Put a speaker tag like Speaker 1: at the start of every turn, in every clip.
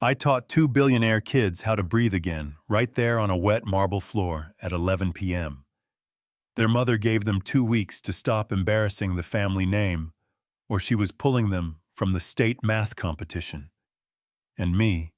Speaker 1: I taught two billionaire kids how to breathe again, right there on a wet marble floor at 11 p.m. Their mother gave them 2 weeks to stop embarrassing the family name, or she was pulling them from the state math competition. And me,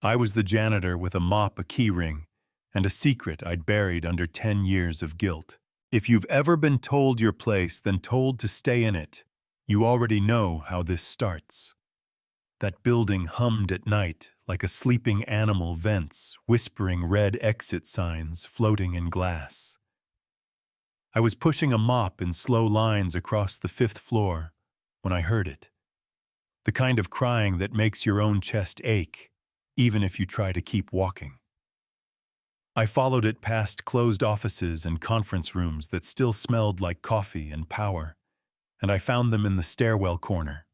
Speaker 1: I was the janitor with a mop, a key ring, and a secret I'd buried under 10 years of guilt. If you've ever been told your place, then told to stay in it, you already know how this starts. That building hummed at night like a sleeping animal vents, whispering red exit signs floating in glass. I was pushing a mop in slow lines across the 5th floor when I heard it. The kind of crying that makes your own chest ache, even if you try to keep walking. I followed it past closed offices and conference rooms that still smelled like coffee and power, and I found them in the stairwell corner.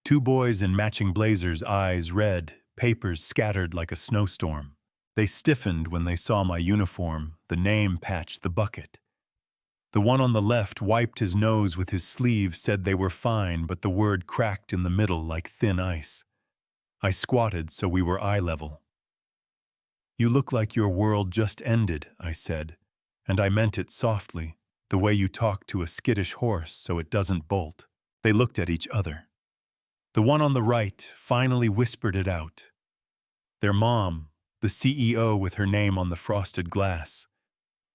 Speaker 1: Two boys in matching blazers, eyes red, papers scattered like a snowstorm. They stiffened when they saw my uniform, the name patch, the bucket. The one on the left wiped his nose with his sleeve, said they were fine, but the word cracked in the middle like thin ice. I squatted so we were eye level. "You look like your world just ended," I said, and I meant it softly, the way you talk to a skittish horse so it doesn't bolt. They looked at each other. The one on the right finally whispered it out. Their mom, the CEO with her name on the frosted glass,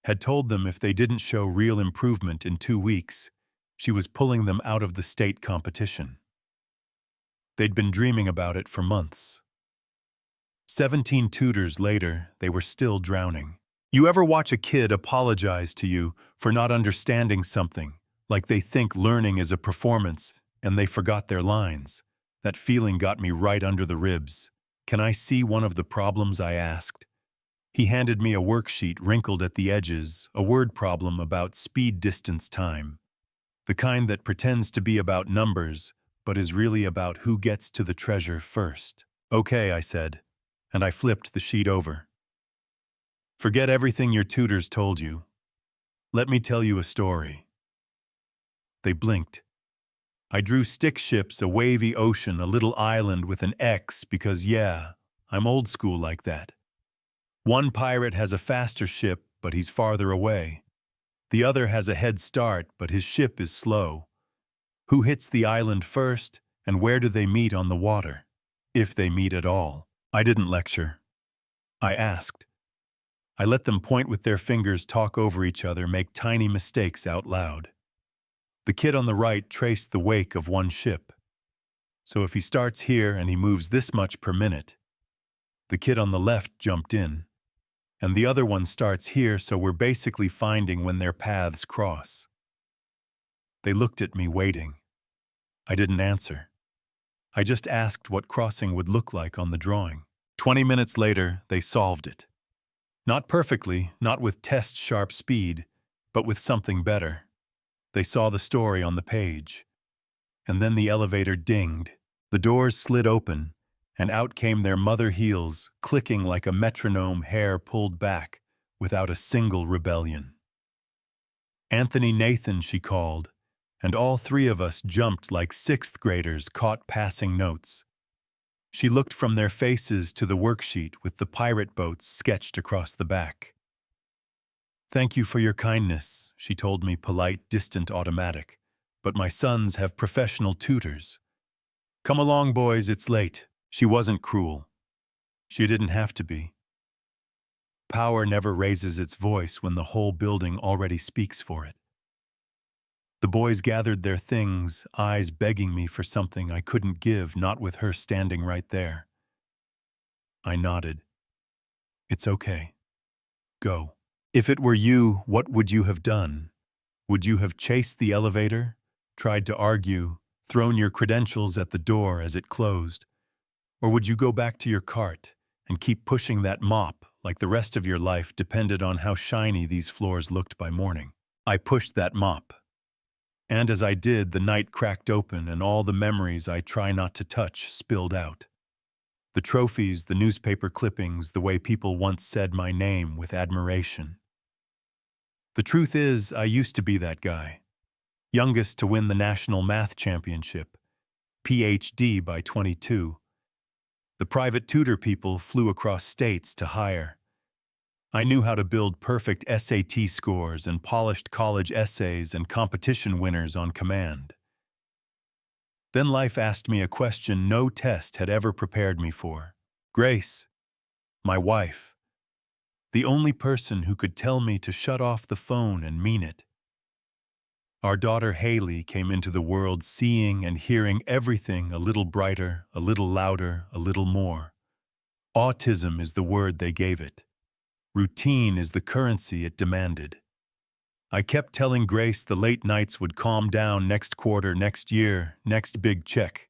Speaker 1: had told them if they didn't show real improvement in 2 weeks, she was pulling them out of the state competition. They'd been dreaming about it for months. 17 tutors later, they were still drowning. You ever watch a kid apologize to you for not understanding something, like they think learning is a performance and they forgot their lines? That feeling got me right under the ribs. "Can I see one of the problems?" I asked. He handed me a worksheet wrinkled at the edges, a word problem about speed distance time. The kind that pretends to be about numbers, but is really about who gets to the treasure first. "Okay," I said, and I flipped the sheet over. "Forget everything your tutors told you. Let me tell you a story." They blinked. I drew stick ships, a wavy ocean, a little island with an X because, yeah, I'm old school like that. One pirate has a faster ship, but he's farther away. The other has a head start, but his ship is slow. Who hits the island first, and where do they meet on the water? If they meet at all. I didn't lecture. I asked. I let them point with their fingers, talk over each other, make tiny mistakes out loud. The kid on the right traced the wake of one ship. So if he starts here and he moves this much per minute, the kid on the left jumped in. And the other one starts here, so we're basically finding when their paths cross. They looked at me, waiting. I didn't answer. I just asked what crossing would look like on the drawing. 20 minutes later, they solved it. Not perfectly, not with test-sharp speed, but with something better. They saw the story on the page. And then the elevator dinged. The doors slid open, and out came their mother heels, clicking like a metronome, hair pulled back, without a single rebellion. "Anthony Nathan," she called, and all three of us jumped like 6th graders caught passing notes. She looked from their faces to the worksheet with the pirate boats sketched across the back. "Thank you for your kindness," she told me, polite, distant, automatic. "But my sons have professional tutors. Come along, boys, it's late." She wasn't cruel. She didn't have to be. Power never raises its voice when the whole building already speaks for it. The boys gathered their things, eyes begging me for something I couldn't give, not with her standing right there. I nodded. "It's okay. Go." If it were you, what would you have done? Would you have chased the elevator, tried to argue, thrown your credentials at the door as it closed? Or would you go back to your cart and keep pushing that mop like the rest of your life depended on how shiny these floors looked by morning? I pushed that mop. And as I did, the night cracked open and all the memories I try not to touch spilled out. The trophies, the newspaper clippings, the way people once said my name with admiration. The truth is, I used to be that guy. Youngest to win the National Math Championship. PhD by 22. The private tutor people flew across states to hire. I knew how to build perfect SAT scores and polished college essays and competition winners on command. Then life asked me a question no test had ever prepared me for. Grace, my wife, the only person who could tell me to shut off the phone and mean it. Our daughter Haley came into the world seeing and hearing everything a little brighter, a little louder, a little more. Autism is the word they gave it. Routine is the currency it demanded. I kept telling Grace the late nights would calm down next quarter, next year, next big check.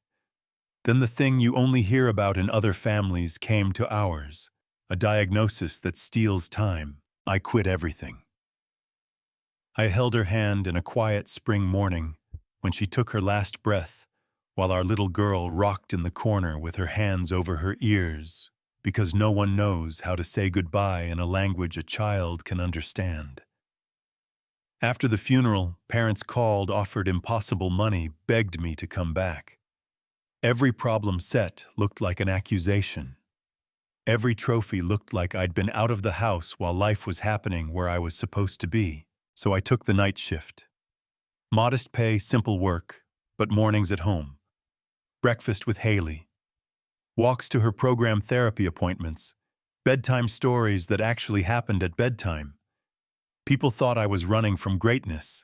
Speaker 1: Then the thing you only hear about in other families came to ours, a diagnosis that steals time. I quit everything. I held her hand in a quiet spring morning when she took her last breath, while our little girl rocked in the corner with her hands over her ears, because no one knows how to say goodbye in a language a child can understand. After the funeral, parents called, offered impossible money, begged me to come back. Every problem set looked like an accusation. Every trophy looked like I'd been out of the house while life was happening where I was supposed to be. So I took the night shift. Modest pay, simple work, but mornings at home. Breakfast with Haley. Walks to her program therapy appointments. Bedtime stories that actually happened at bedtime. People thought I was running from greatness.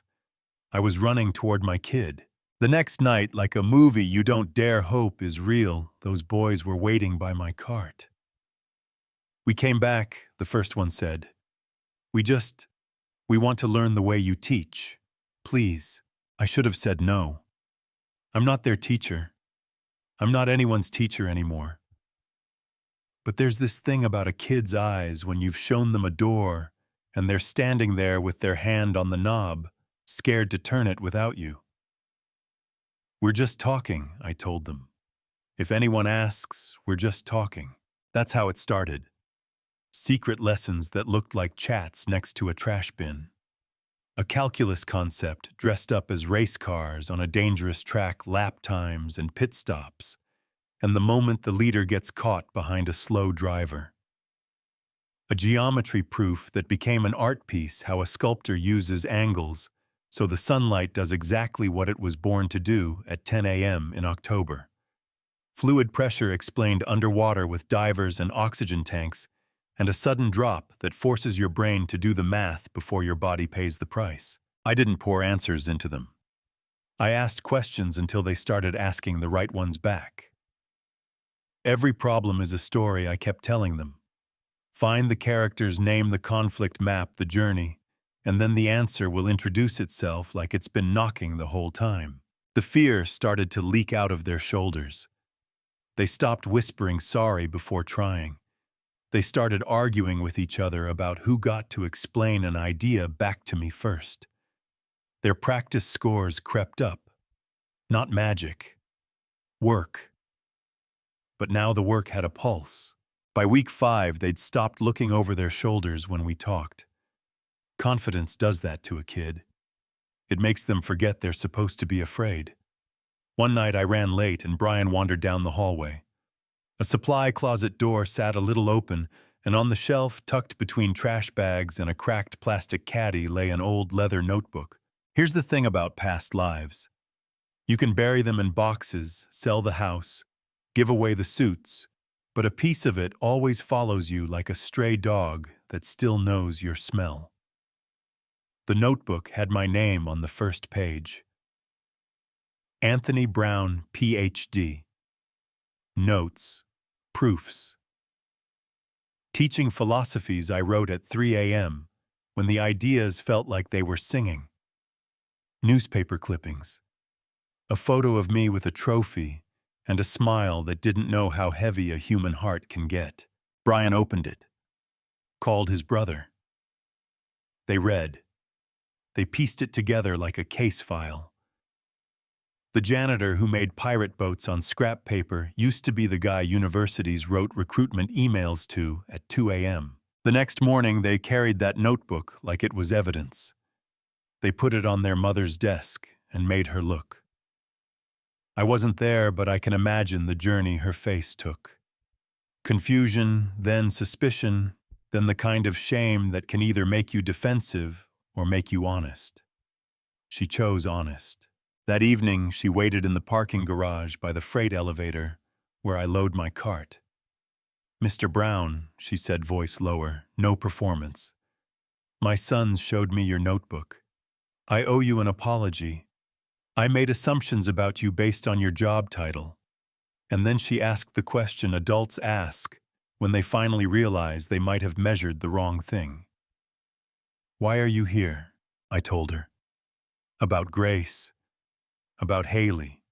Speaker 1: I was running toward my kid. The next night, like a movie you don't dare hope is real, those boys were waiting by my cart. We came back, the first one said. We want to learn the way you teach. Please. I should have said no. I'm not their teacher. I'm not anyone's teacher anymore. But there's this thing about a kid's eyes when you've shown them a door and they're standing there with their hand on the knob, scared to turn it without you. We're just talking, I told them. If anyone asks, we're just talking. That's how it started. Secret lessons that looked like chats next to a trash bin. A calculus concept dressed up as race cars on a dangerous track, lap times and pit stops, and the moment the leader gets caught behind a slow driver. A geometry proof that became an art piece, how a sculptor uses angles so the sunlight does exactly what it was born to do at 10 a.m. in October. Fluid pressure explained underwater with divers and oxygen tanks, and a sudden drop that forces your brain to do the math before your body pays the price. I didn't pour answers into them. I asked questions until they started asking the right ones back. Every problem is a story, I kept telling them. Find the characters, name the conflict, map the journey, and then the answer will introduce itself like it's been knocking the whole time. The fear started to leak out of their shoulders. They stopped whispering sorry before trying. They started arguing with each other about who got to explain an idea back to me first. Their practice scores crept up. Not magic. Work. But now the work had a pulse. By week 5, they'd stopped looking over their shoulders when we talked. Confidence does that to a kid. It makes them forget they're supposed to be afraid. One night I ran late and Brian wandered down the hallway. A supply closet door sat a little open, and on the shelf, tucked between trash bags and a cracked plastic caddy, lay an old leather notebook. Here's the thing about past lives. You can bury them in boxes, sell the house, give away the suits, but a piece of it always follows you like a stray dog that still knows your smell. The notebook had my name on the first page. Anthony Brown, Ph.D. Notes. Proofs. Teaching philosophies I wrote at 3 a.m. when the ideas felt like they were singing. Newspaper clippings. A photo of me with a trophy and a smile that didn't know how heavy a human heart can get. Brian opened it. Called his brother. They read. They pieced it together like a case file. The janitor who made pirate boats on scrap paper used to be the guy universities wrote recruitment emails to at 2 a.m. The next morning, they carried that notebook like it was evidence. They put it on their mother's desk and made her look. I wasn't there, but I can imagine the journey her face took. Confusion, then suspicion, then the kind of shame that can either make you defensive or make you honest. She chose honest. That evening, she waited in the parking garage by the freight elevator, where I load my cart. "Mr. Brown," she said, voice lower, "no performance. My sons showed me your notebook. I owe you an apology. I made assumptions about you based on your job title." And then she asked the question adults ask when they finally realize they might have measured the wrong thing. "Why are you here?" I told her. About Grace. About Haley.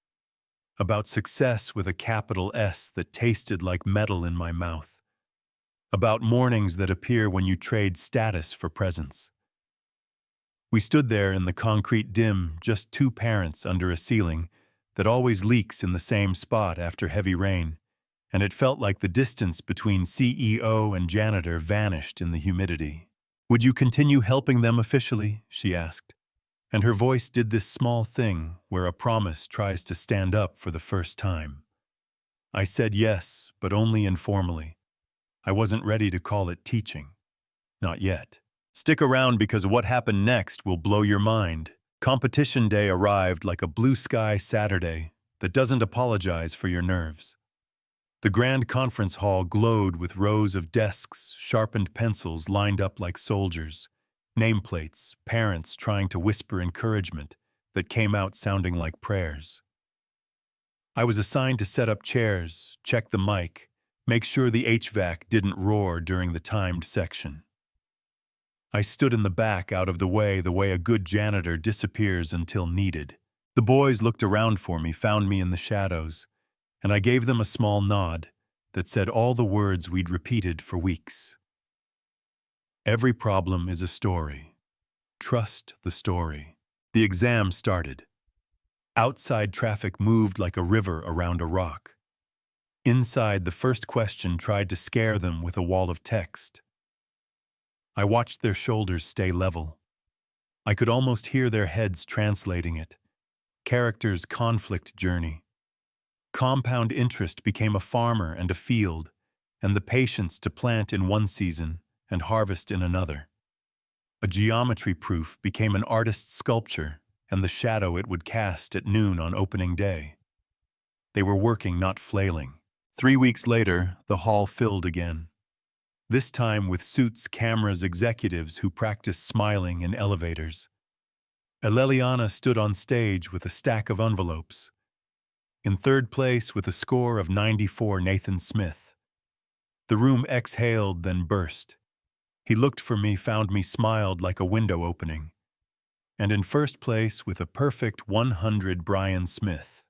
Speaker 1: About success with a capital S that tasted like metal in my mouth. About mornings that appear when you trade status for presents. We stood there in the concrete dim, just two parents under a ceiling that always leaks in the same spot after heavy rain, and it felt like the distance between CEO and janitor vanished in the humidity. "Would you continue helping them officially?" she asked. And her voice did this small thing where a promise tries to stand up for the first time. I said yes, but only informally. I wasn't ready to call it teaching. Not yet. Stick around because what happened next will blow your mind. Competition day arrived like a blue sky Saturday that doesn't apologize for your nerves. The grand conference hall glowed with rows of desks, sharpened pencils lined up like soldiers, nameplates, parents trying to whisper encouragement that came out sounding like prayers. I was assigned to set up chairs, check the mic, make sure the HVAC didn't roar during the timed section. I stood in the back out of the way a good janitor disappears until needed. The boys looked around for me, found me in the shadows, and I gave them a small nod that said all the words we'd repeated for weeks. Every problem is a story. Trust the story. The exam started. Outside traffic moved like a river around a rock. Inside, the first question tried to scare them with a wall of text. I watched their shoulders stay level. I could almost hear their heads translating it. Characters' conflict journey. Compound interest became a farmer and a field, and the patience to plant in one season and harvest in another. A geometry proof became an artist's sculpture and the shadow it would cast at noon on opening day. They were working, not flailing. 3 weeks later, the hall filled again. This time with suits, cameras, executives who practiced smiling in elevators. Eleliana stood on stage with a stack of envelopes. In third place with a score of 94, Nathan Smith. The room exhaled, then burst. He looked for me, found me, smiled like a window opening. And in first place with a perfect 100, Brian Smith.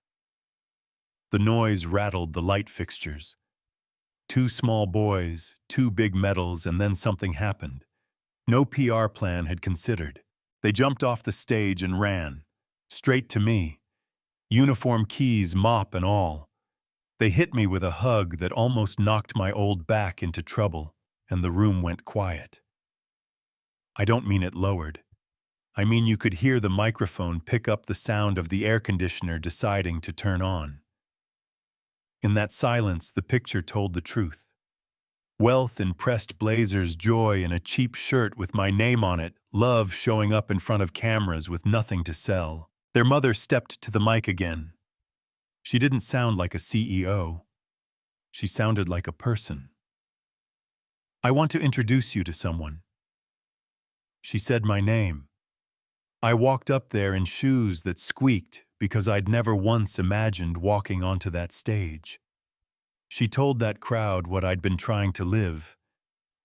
Speaker 1: The noise rattled the light fixtures. 2 small boys, 2 big medals, and then something happened. No PR plan had considered. They jumped off the stage and ran. Straight to me. Uniform, keys, mop, and all. They hit me with a hug that almost knocked my old back into trouble, and the room went quiet. I don't mean it lowered. I mean you could hear the microphone pick up the sound of the air conditioner deciding to turn on. In that silence, the picture told the truth. Wealth in pressed blazers, joy in a cheap shirt with my name on it, love showing up in front of cameras with nothing to sell. Their mother stepped to the mic again. She didn't sound like a CEO. She sounded like a person. "I want to introduce you to someone." She said my name. I walked up there in shoes that squeaked because I'd never once imagined walking onto that stage. She told that crowd what I'd been trying to live.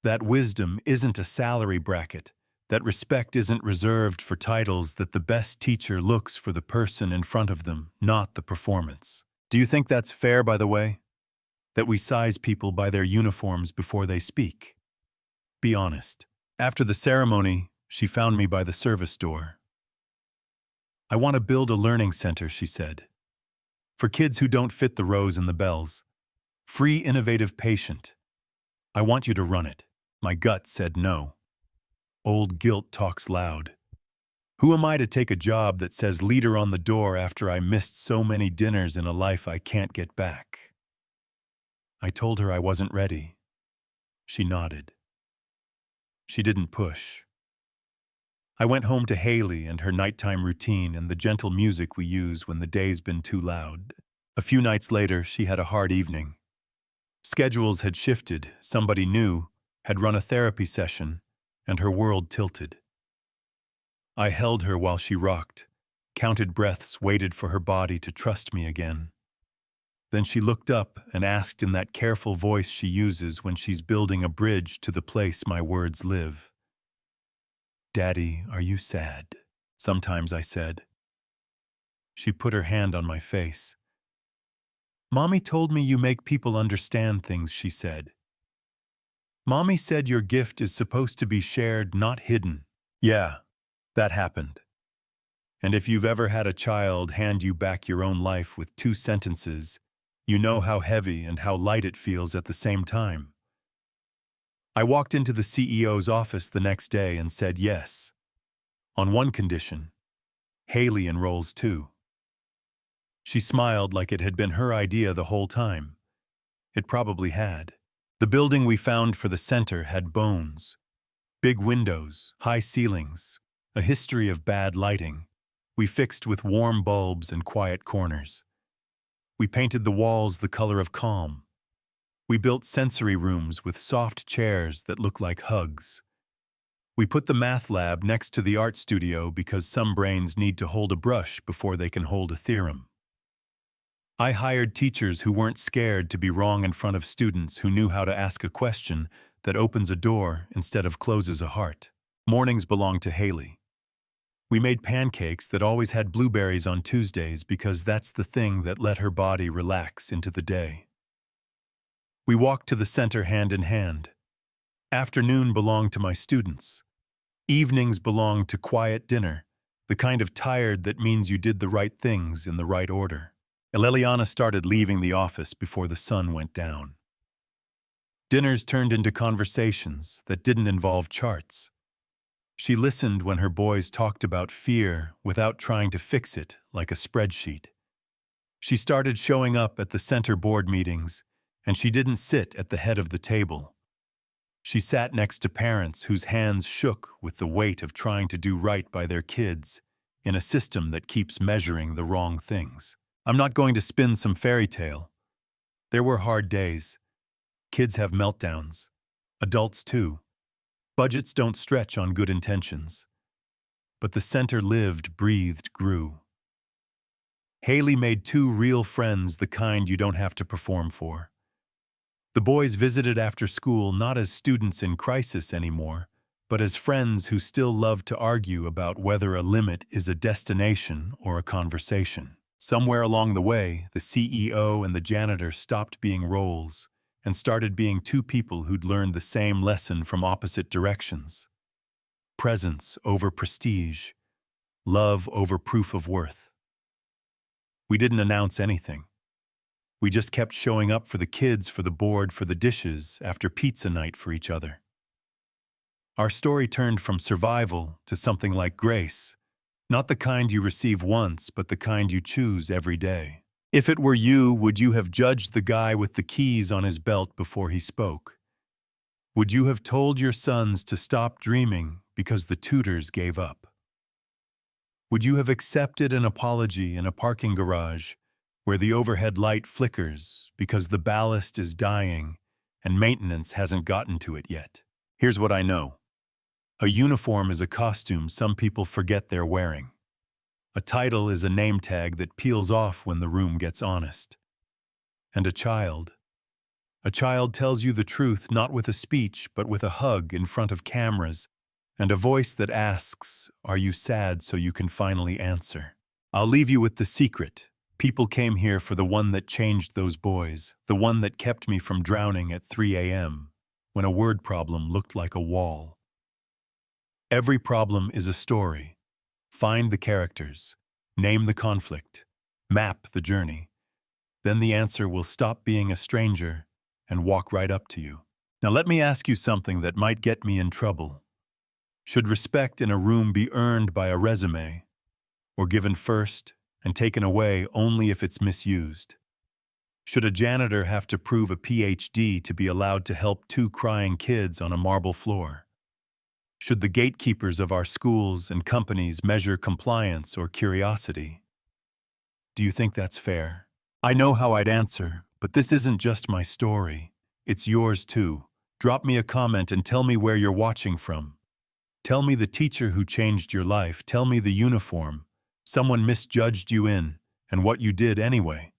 Speaker 1: That wisdom isn't a salary bracket, that respect isn't reserved for titles, that the best teacher looks for the person in front of them, not the performance. Do you think that's fair, by the way? That we size people by their uniforms before they speak? Be honest. After the ceremony, she found me by the service door. "I want to build a learning center," she said. "For kids who don't fit the rows and the bells. Free, innovative, patient. I want you to run it." My gut said no. Old guilt talks loud. Who am I to take a job that says leader on the door after I missed so many dinners in a life I can't get back? I told her I wasn't ready. She nodded. She didn't push. I went home to Haley and her nighttime routine and the gentle music we use when the day's been too loud. A few nights later, she had a hard evening. Schedules had shifted, somebody new had run a therapy session, and her world tilted. I held her while she rocked, counted breaths, waited for her body to trust me again. Then she looked up and asked in that careful voice she uses when she's building a bridge to the place my words live. "Daddy, are you sad?" Sometimes I said. She put her hand on my face. "Mommy told me you make people understand things," she said. "Mommy said your gift is supposed to be shared, not hidden." Yeah, that happened. And if you've ever had a child hand you back your own life with 2 sentences, you know how heavy and how light it feels at the same time. I walked into the CEO's office the next day and said yes. On one condition: Haley enrolls too. She smiled like it had been her idea the whole time. It probably had. The building we found for the center had bones. Big windows, high ceilings, a history of bad lighting. We fixed with warm bulbs and quiet corners. We painted the walls the color of calm. We built sensory rooms with soft chairs that look like hugs. We put the math lab next to the art studio because some brains need to hold a brush before they can hold a theorem. I hired teachers who weren't scared to be wrong in front of students, who knew how to ask a question that opens a door instead of closes a heart. Mornings belonged to Haley. We made pancakes that always had blueberries on Tuesdays because that's the thing that let her body relax into the day. We walked to the center hand in hand. Afternoon belonged to my students. Evenings belonged to quiet dinner, the kind of tired that means you did the right things in the right order. Eleliana started leaving the office before the sun went down. Dinners turned into conversations that didn't involve charts. She listened when her boys talked about fear without trying to fix it like a spreadsheet. She started showing up at the center board meetings, and she didn't sit at the head of the table. She sat next to parents whose hands shook with the weight of trying to do right by their kids in a system that keeps measuring the wrong things. I'm not going to spin some fairy tale. There were hard days. Kids have meltdowns. Adults too. Budgets don't stretch on good intentions. But the center lived, breathed, grew. Haley made 2 real friends, the kind you don't have to perform for. The boys visited after school not as students in crisis anymore, but as friends who still loved to argue about whether a limit is a destination or a conversation. Somewhere along the way, the CEO and the janitor stopped being roles and started being 2 people who'd learned the same lesson from opposite directions. Presence over prestige, love over proof of worth. We didn't announce anything. We just kept showing up for the kids, for the board, for the dishes, after pizza night for each other. Our story turned from survival to something like grace, not the kind you receive once, but the kind you choose every day. If it were you, would you have judged the guy with the keys on his belt before he spoke? Would you have told your sons to stop dreaming because the tutors gave up? Would you have accepted an apology in a parking garage where the overhead light flickers because the ballast is dying and maintenance hasn't gotten to it yet? Here's what I know. A uniform is a costume some people forget they're wearing. A title is a name tag that peels off when the room gets honest. And a child tells you the truth not with a speech but with a hug in front of cameras and a voice that asks, "Are you sad?" so you can finally answer. I'll leave you with the secret. People came here for the one that changed those boys, the one that kept me from drowning at 3 a.m. when a word problem looked like a wall. Every problem is a story. Find the characters, name the conflict, map the journey. Then the answer will stop being a stranger and walk right up to you. Now let me ask you something that might get me in trouble. Should respect in a room be earned by a resume, or given first and taken away only if it's misused? Should a janitor have to prove a PhD to be allowed to help two crying kids on a marble floor? Should the gatekeepers of our schools and companies measure compliance or curiosity? Do you think that's fair? I know how I'd answer, but this isn't just my story. It's yours too. Drop me a comment and tell me where you're watching from. Tell me the teacher who changed your life. Tell me the uniform someone misjudged you in, and what you did anyway.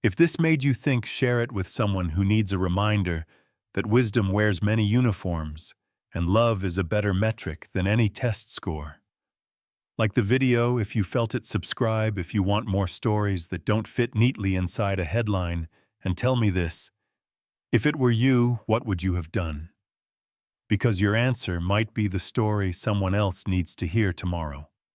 Speaker 1: If this made you think, share it with someone who needs a reminder that wisdom wears many uniforms, and love is a better metric than any test score. Like the video, if you felt it, subscribe if you want more stories that don't fit neatly inside a headline, and tell me this: if it were you, what would you have done? Because your answer might be the story someone else needs to hear tomorrow.